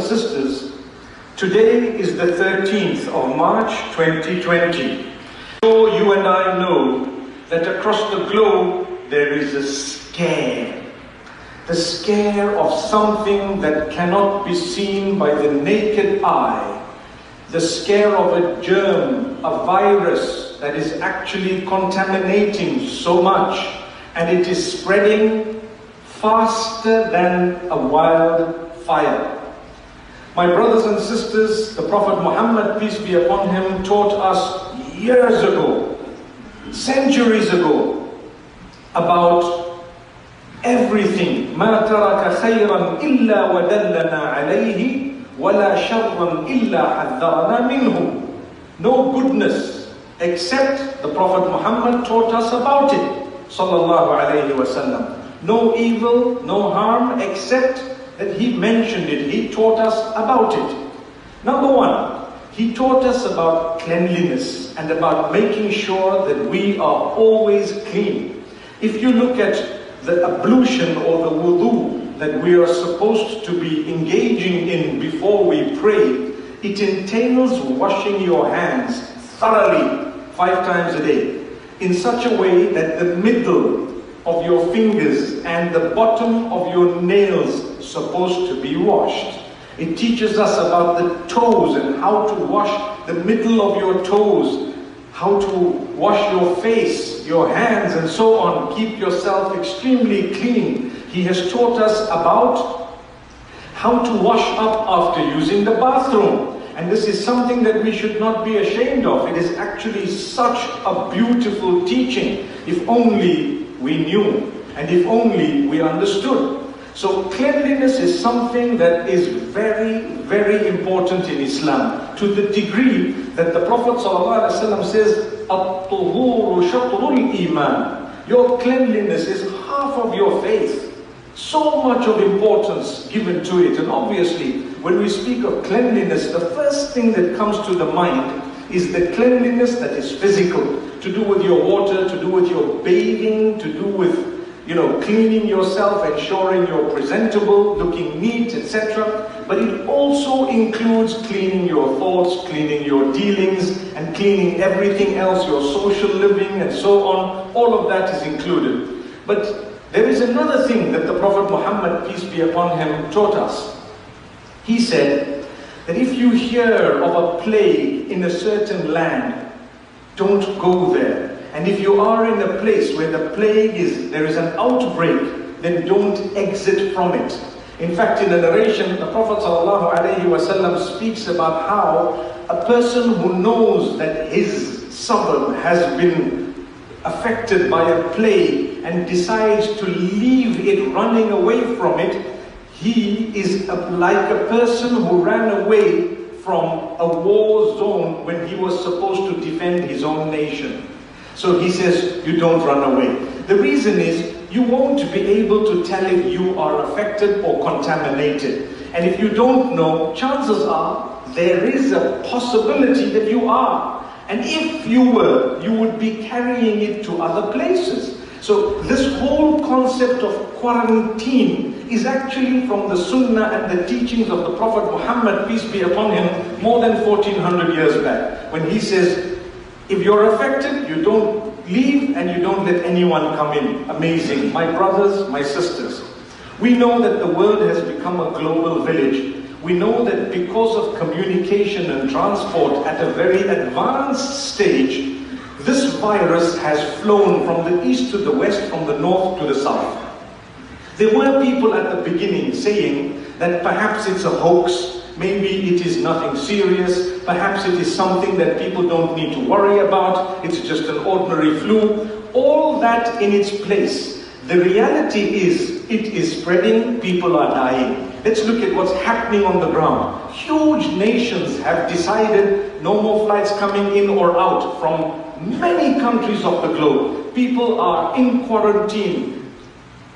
sisters, today is the 13th of March 2020. So you and I know that across the globe there is a scare. The scare of something that cannot be seen by the naked eye. The scare of a germ, a virus that is actually contaminating so much, and it is spreading faster than a wildfire. My brothers and sisters, the Prophet Muhammad, peace be upon him, taught us years ago, centuries ago, about everything. مَا تَرَكَ خَيْرًا إِلَّا وَدَلَّنَا عَلَيْهِ وَلَا شَرًّا إِلَّا حَذَّرَنَا مِنْهُ. No goodness except the Prophet Muhammad taught us about it, sallallahu alayhi wa sallam. No evil, no harm, except that he mentioned it, he taught us about it. Number one, he taught us about cleanliness and about making sure that we are always clean. If you look at the ablution or the wudu that we are supposed to be engaging in before we pray, it entails washing your hands thoroughly 5 times a day, in such a way that the middle of your fingers and the bottom of your nails are supposed to be washed. It teaches us about the toes and how to wash the middle of your toes, how to wash your face, your hands, and so on. Keep yourself extremely clean. He has taught us about how to wash up after using the bathroom. And this is something that we should not be ashamed of. It is actually such a beautiful teaching, if only we knew, and if only we understood. So cleanliness is something that is very, very important in Islam, to the degree that the Prophet ﷺ says, "At-tuhuru shatrul iman." Your cleanliness is half of your faith. So much of importance given to it. And obviously, when we speak of cleanliness, the first thing that comes to the mind is the cleanliness that is physical, to do with your water, to do with your bathing, to do with, cleaning yourself, ensuring you're presentable, looking neat, etc. But it also includes cleaning your thoughts, cleaning your dealings, and cleaning everything else, your social living, and so on. All of that is included. But there is another thing that the Prophet Muhammad, peace be upon him, taught us. He said that if you hear of a plague in a certain land, don't go there. And if you are in a place where the plague there is an outbreak, then don't exit from it. In fact, in a narration, the Prophet ﷺ speaks about how a person who knows that his suburb has been affected by a plague and decides to leave it, running away from it, he is like a person who ran away from a war zone when he was supposed to defend his own nation. So he says, you don't run away. The reason is, you won't be able to tell if you are affected or contaminated. And if you don't know, chances are there is a possibility that you are. And if you were, you would be carrying it to other places. So this whole concept of quarantine is actually from the Sunnah and the teachings of the Prophet Muhammad, peace be upon him, more than 1400 years back, when he says, if you're affected, you don't leave and you don't let anyone come in. Amazing. My brothers, my sisters, we know that the world has become a global village. We know that because of communication and transport at a very advanced stage, this virus has flown from the east to the west, from the north to the south. There were people at the beginning saying that perhaps it's a hoax, maybe it is nothing serious, perhaps it is something that people don't need to worry about, it's just an ordinary flu. All that in its place. The reality is, it is spreading, people are dying. Let's look at what's happening on the ground. Huge nations have decided no more flights coming in or out from many countries of the globe. People are in quarantine.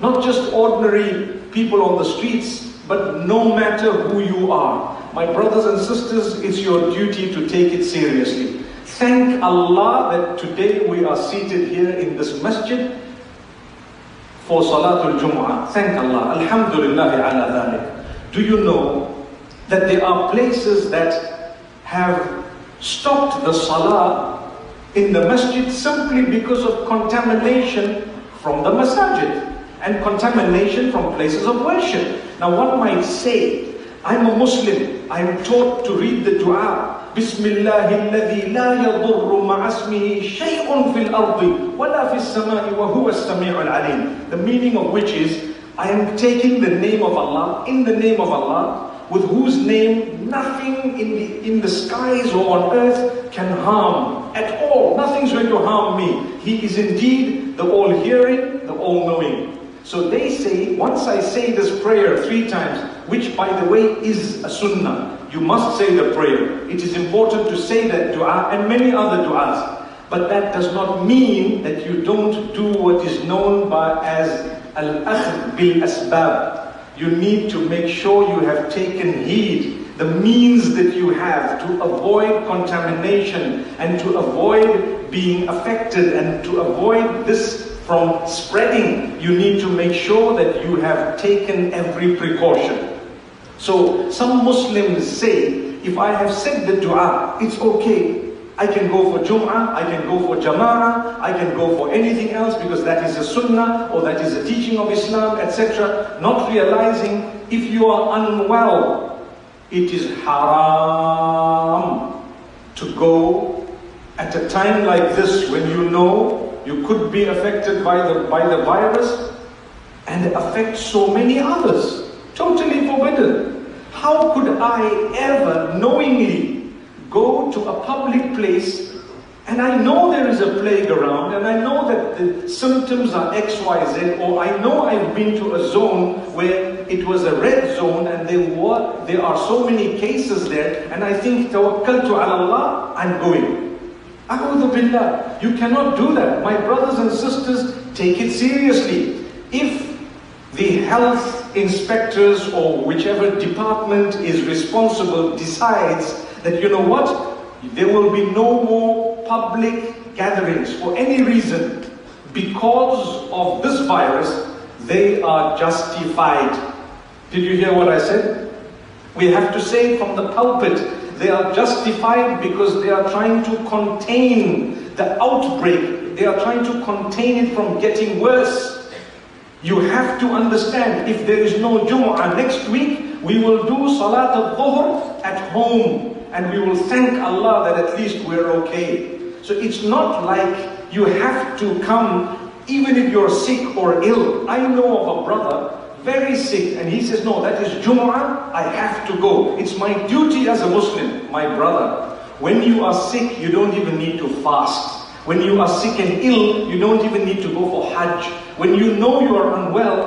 Not just ordinary people on the streets, but no matter who you are. My brothers and sisters, it's your duty to take it seriously. Thank Allah that today we are seated here in this masjid for Salatul Jumu'ah. Thank Allah. Alhamdulillah ala dhalik. Do you know that there are places that have stopped the salah in the masjid simply because of contamination from the masajid and contamination from places of worship. Now one might say, I'm a Muslim, I'm taught to read the dua, Bismillahi alladhi la yadurru ma'asmihi shay'un fil ardi wala fis samai wa huwa as-sami'ul alim. The meaning of which is, I am taking the name of Allah, in the name of Allah, with whose name nothing in the skies or on earth can harm at all. Nothing's going to harm me. He is indeed the all-hearing, the all-knowing. So they say, once I say this prayer 3 times, which by the way is a sunnah, you must say the prayer. It is important to say that dua and many other duas. But that does not mean that you don't do what is known as al-akhd bil-asbab. You need to make sure you have taken heed, the means that you have to avoid contamination and to avoid being affected and to avoid this from spreading. You need to make sure that you have taken every precaution. So some Muslims say, if I have said the dua, it's okay. I can go for Jumu'ah, I can go for Jama'ah, I can go for anything else because that is a sunnah or that is a teaching of Islam, etc. Not realizing if you are unwell, it is haram to go at a time like this when you know you could be affected by the virus and affect so many others. Totally forbidden. How could I ever knowingly go to a public place and I know there is a plague around and I know that the symptoms are X, Y, Z, or I know I've been to a zone where it was a red zone and there are so many cases there and I think tawakkaltu ala Allah, I'm going. A'udhu billah. You cannot do that. My brothers and sisters, take it seriously. If the health inspectors or whichever department is responsible decides that, you know what, there will be no more public gatherings for any reason because of this virus, they are justified. Did you hear what I said? We have to say from the pulpit, they are justified because they are trying to contain the outbreak. They are trying to contain it from getting worse. You have to understand, if there is no Jumu'ah next week, we will do Salat al-Dhuhr at home. And we will thank Allah that at least we're okay. So it's not like you have to come even if you're sick or ill. I know of a brother, very sick, and he says, no, that is Jumu'ah, I have to go. It's my duty as a Muslim. My brother, when you are sick, you don't even need to fast. When you are sick and ill, you don't even need to go for Hajj. When you know you are unwell,